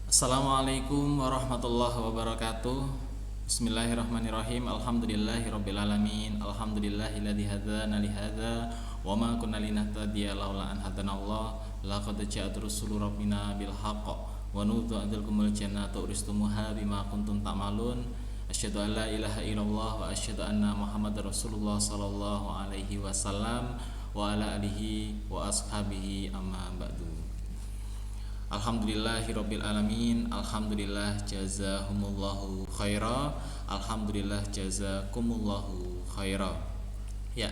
Assalamualaikum warahmatullahi wabarakatuh. Bismillahirrahmanirrahim. Alhamdulillahirabbil alamin. Alhamdulillahilladzi hadana li hadza wa ma kunna linahtadiya laula an hadanallah. Laqad ja'at rusulu rabbina bil haqq wa nutu adalkumul jannata uristumuha bima kuntum ta'malun. Asyhadu an la ilaha illallah wa asyhadu anna Muhammadar Rasulullah sallallahu alaihi wasallam wa ala alihi wa ashabihi amma ba'du. Alhamdulillahirabbil alamin. Alhamdulillah jazahumullahu khaira. Alhamdulillah jazakumullahu khaira. Ya,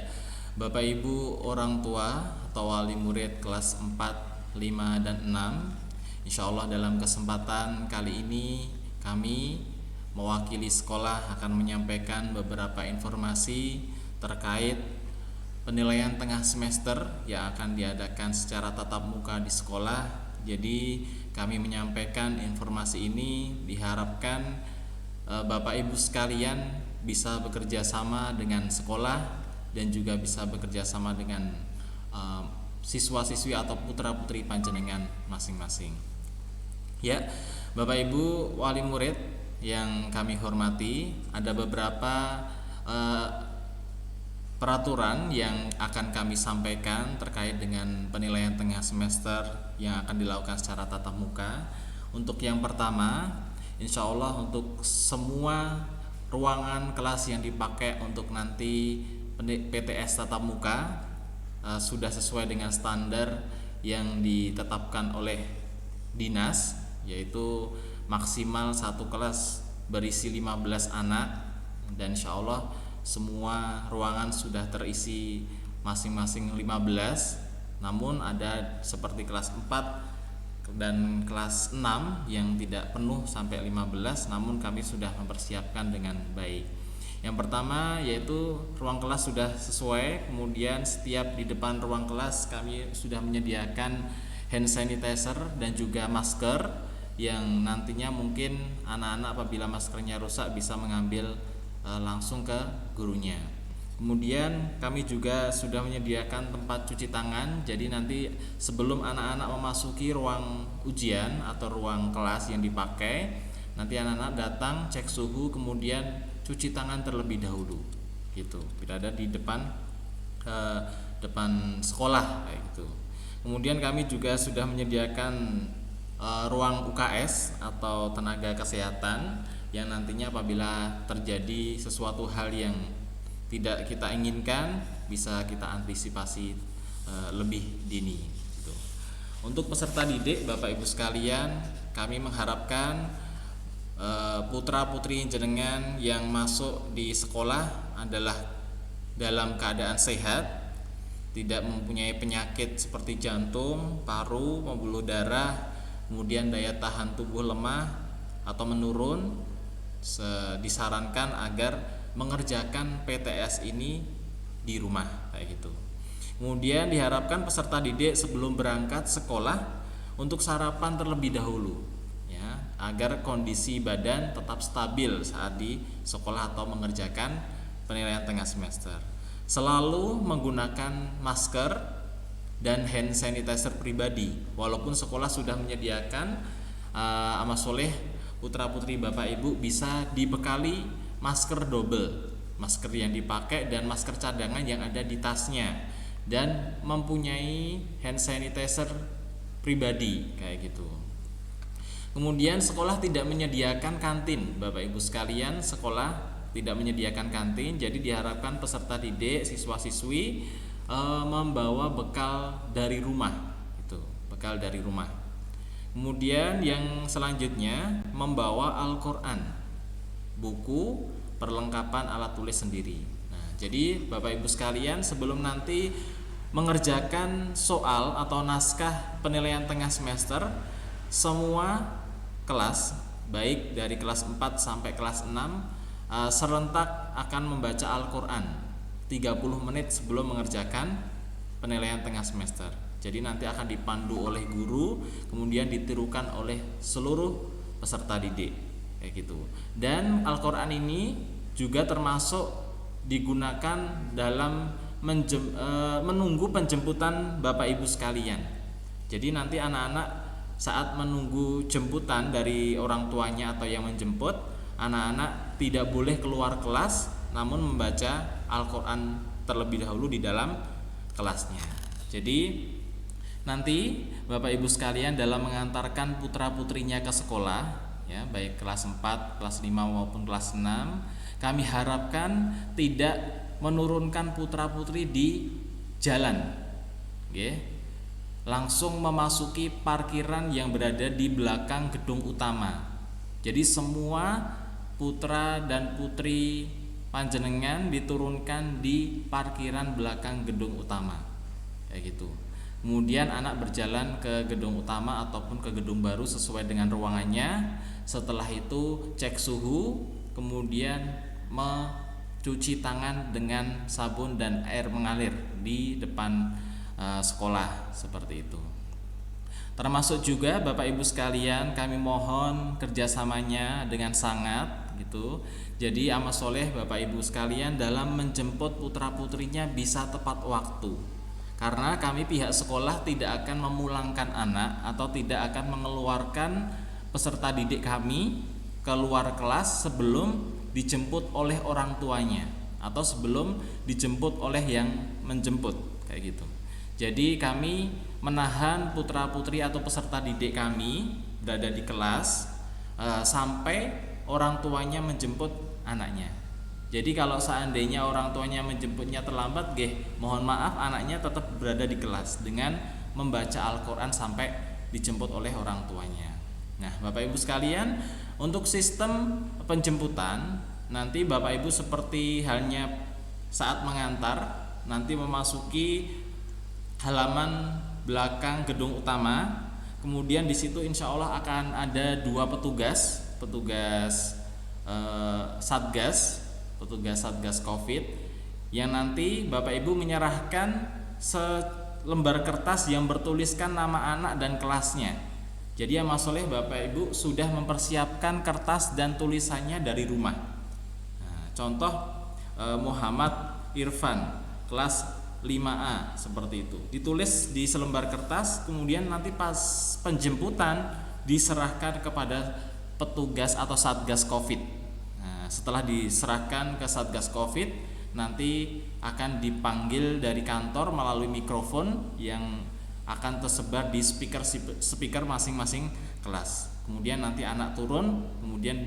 Bapak Ibu orang tua atau wali murid kelas 4, 5 dan 6, insyaallah dalam kesempatan kali ini kami mewakili sekolah akan menyampaikan beberapa informasi terkait penilaian tengah semester yang akan diadakan secara tatap muka di sekolah. Jadi kami menyampaikan informasi ini diharapkan Bapak Ibu sekalian bisa bekerja sama dengan sekolah dan juga bisa bekerja sama dengan siswa-siswi atau putra-putri panjenengan masing-masing. Ya, Bapak Ibu wali murid yang kami hormati, ada beberapa peraturan yang akan kami sampaikan terkait dengan penilaian tengah semester yang akan dilakukan secara tatap muka. Untuk yang pertama, insya Allah untuk semua ruangan kelas yang dipakai untuk nanti PTS tatap muka sudah sesuai dengan standar yang ditetapkan oleh dinas, yaitu maksimal satu kelas berisi 15 anak, dan insya Allah semua ruangan sudah terisi masing-masing 15. Namun ada seperti kelas 4 dan kelas 6 yang tidak penuh sampai 15, namun kami sudah mempersiapkan dengan baik. Yang pertama yaitu ruang kelas sudah sesuai, kemudian setiap di depan ruang kelas kami sudah menyediakan hand sanitizer dan juga masker yang nantinya mungkin anak-anak apabila maskernya rusak bisa mengambil langsung ke gurunya. Kemudian kami juga sudah menyediakan tempat cuci tangan. Jadi nanti sebelum anak-anak memasuki ruang ujian atau ruang kelas yang dipakai, nanti anak-anak datang cek suhu kemudian cuci tangan terlebih dahulu. Gitu. Berada di depan sekolah kayak gitu. Kemudian kami juga sudah menyediakan ruang UKS atau tenaga kesehatan yang nantinya apabila terjadi sesuatu hal yang tidak kita inginkan bisa kita antisipasi lebih dini gitu. Untuk peserta didik Bapak Ibu sekalian, kami mengharapkan putra putri jenengan yang masuk di sekolah adalah dalam keadaan sehat, tidak mempunyai penyakit seperti jantung, paru, pembuluh darah, kemudian daya tahan tubuh lemah atau menurun. Disarankan agar mengerjakan PTS ini di rumah kayak gitu. Kemudian diharapkan peserta didik sebelum berangkat sekolah untuk sarapan terlebih dahulu ya, agar kondisi badan tetap stabil saat di sekolah atau mengerjakan penilaian tengah semester. Selalu menggunakan masker dan hand sanitizer pribadi. Walaupun sekolah sudah menyediakan amal soleh putra putri Bapak Ibu bisa dibekali masker double, masker yang dipakai dan masker cadangan yang ada di tasnya, dan mempunyai hand sanitizer pribadi kayak gitu. Kemudian sekolah tidak menyediakan kantin, Bapak Ibu sekalian, sekolah tidak menyediakan kantin. Jadi diharapkan peserta didik, siswa-siswi membawa bekal dari rumah, itu bekal dari rumah. Kemudian yang selanjutnya membawa Al-Quran, buku perlengkapan alat tulis sendiri. Nah, jadi Bapak Ibu sekalian sebelum nanti mengerjakan soal atau naskah penilaian tengah semester, semua kelas baik dari kelas 4 sampai kelas 6 serentak akan membaca Al-Quran 30 menit sebelum mengerjakan penilaian tengah semester. Jadi nanti akan dipandu oleh guru, kemudian ditirukan oleh seluruh peserta didik kayak gitu. Dan Al-Quran ini juga termasuk digunakan dalam menunggu penjemputan Bapak Ibu sekalian. Jadi nanti anak-anak saat menunggu jemputan dari orang tuanya atau yang menjemput, anak-anak tidak boleh keluar kelas namun membaca Al-Quran terlebih dahulu di dalam kelasnya. Jadi nanti Bapak Ibu sekalian dalam mengantarkan putra-putrinya ke sekolah, ya, baik kelas 4, kelas 5 maupun kelas 6, kami harapkan tidak menurunkan putra-putri di jalan, okay? Langsung memasuki parkiran yang berada di belakang gedung utama. Jadi semua putra dan putri panjenengan diturunkan di parkiran belakang gedung utama, kayak gitu. Kemudian anak berjalan ke gedung utama ataupun ke gedung baru sesuai dengan ruangannya. Setelah itu cek suhu, kemudian mencuci tangan dengan sabun dan air mengalir di depan sekolah, seperti itu. Termasuk juga Bapak Ibu sekalian, kami mohon kerjasamanya dengan sangat gitu. Jadi amal soleh Bapak Ibu sekalian dalam menjemput putra putrinya bisa tepat waktu, karena kami pihak sekolah tidak akan memulangkan anak atau tidak akan mengeluarkan peserta didik kami keluar kelas sebelum dijemput oleh orang tuanya atau sebelum dijemput oleh yang menjemput, kayak gitu. Jadi kami menahan putra-putri atau peserta didik kami berada di kelas sampai orang tuanya menjemput anaknya. Jadi kalau seandainya orang tuanya menjemputnya terlambat, mohon maaf, anaknya tetap berada di kelas dengan membaca Al-Quran sampai dijemput oleh orang tuanya. Nah, Bapak Ibu sekalian, untuk sistem penjemputan nanti Bapak Ibu seperti halnya saat mengantar, nanti memasuki halaman belakang gedung utama, kemudian di situ insya Allah akan ada 2 petugas Satgas Covid yang nanti Bapak Ibu menyerahkan selembar kertas yang bertuliskan nama anak dan kelasnya. Jadi amal soleh Bapak Ibu sudah mempersiapkan kertas dan tulisannya dari rumah. Nah, contoh Muhammad Irfan kelas 5A seperti itu. Ditulis di selembar kertas, kemudian nanti pas penjemputan diserahkan kepada petugas atau Satgas Covid. Nah, setelah diserahkan ke Satgas Covid, nanti akan dipanggil dari kantor melalui mikrofon yang akan tersebar di speaker masing-masing kelas. Kemudian nanti anak turun, kemudian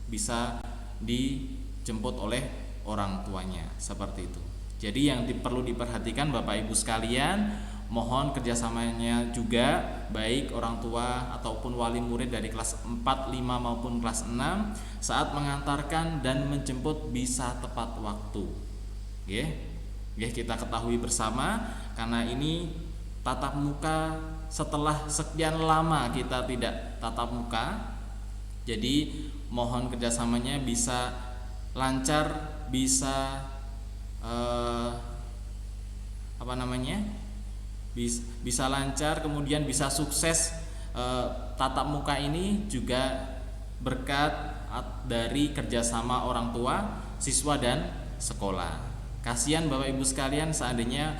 bisa dijemput oleh orang tuanya, seperti itu. Jadi yang perlu diperhatikan Bapak Ibu sekalian, mohon kerjasamanya juga baik orang tua ataupun wali murid dari kelas 4, 5 maupun kelas 6 saat mengantarkan dan menjemput bisa tepat waktu. Kita ketahui bersama, karena ini tatap muka setelah sekian lama kita tidak tatap muka. Jadi mohon kerjasamanya bisa lancar, bisa bisa lancar, kemudian bisa sukses. Tatap muka ini juga berkat dari kerjasama orang tua, siswa dan sekolah. Kasihan Bapak Ibu sekalian seandainya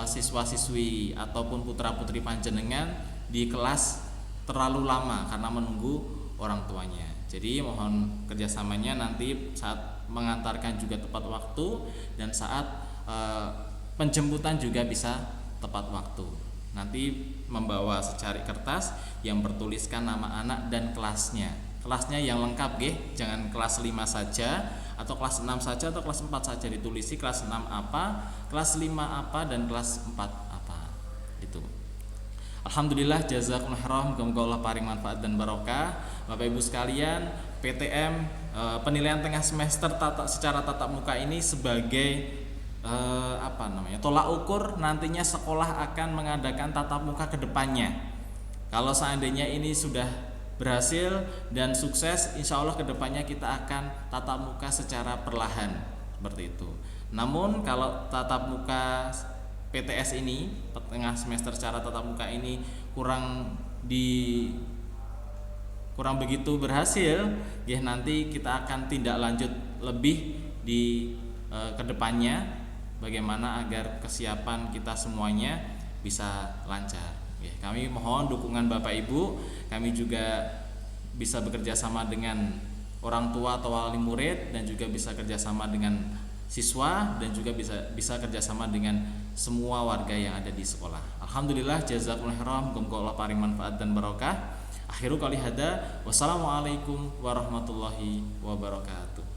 siswa-siswi ataupun putra-putri panjenengan di kelas terlalu lama karena menunggu orang tuanya. Jadi mohon kerjasamanya nanti saat mengantarkan juga tepat waktu, dan saat penjemputan juga bisa tepat waktu. Nanti membawa secari kertas yang bertuliskan nama anak dan kelasnya. Kelasnya yang lengkap, jangan kelas 5 saja atau kelas 6 saja atau kelas 4 saja, ditulisi kelas 6 apa, kelas 5 apa, dan kelas 4 apa. Itu. Alhamdulillah, jazakumullah khairan, muga-muga Allah paring manfaat dan barokah. Bapak Ibu sekalian, PTM penilaian tengah semester secara tatap muka ini sebagai tolak ukur nantinya sekolah akan mengadakan tatap muka ke depannya. Kalau seandainya ini sudah berhasil dan sukses, insya Allah ke depannya kita akan tatap muka secara perlahan, seperti itu. Namun kalau tatap muka PTS ini, tengah semester secara tatap muka ini kurang begitu berhasil, nanti kita akan tindak lanjut lebih di kedepannya, bagaimana agar kesiapan kita semuanya bisa lancar. Ya, kami mohon dukungan Bapak Ibu. Kami juga bisa bekerja sama dengan orang tua atau wali murid, dan juga bisa kerjasama dengan siswa, dan juga bisa kerjasama dengan semua warga yang ada di sekolah. Alhamdulillah, jazakumullah khairan, muga Allah paring manfaat dan barokah. Akhiru qali hada, wassalamualaikum warahmatullahi wabarakatuh.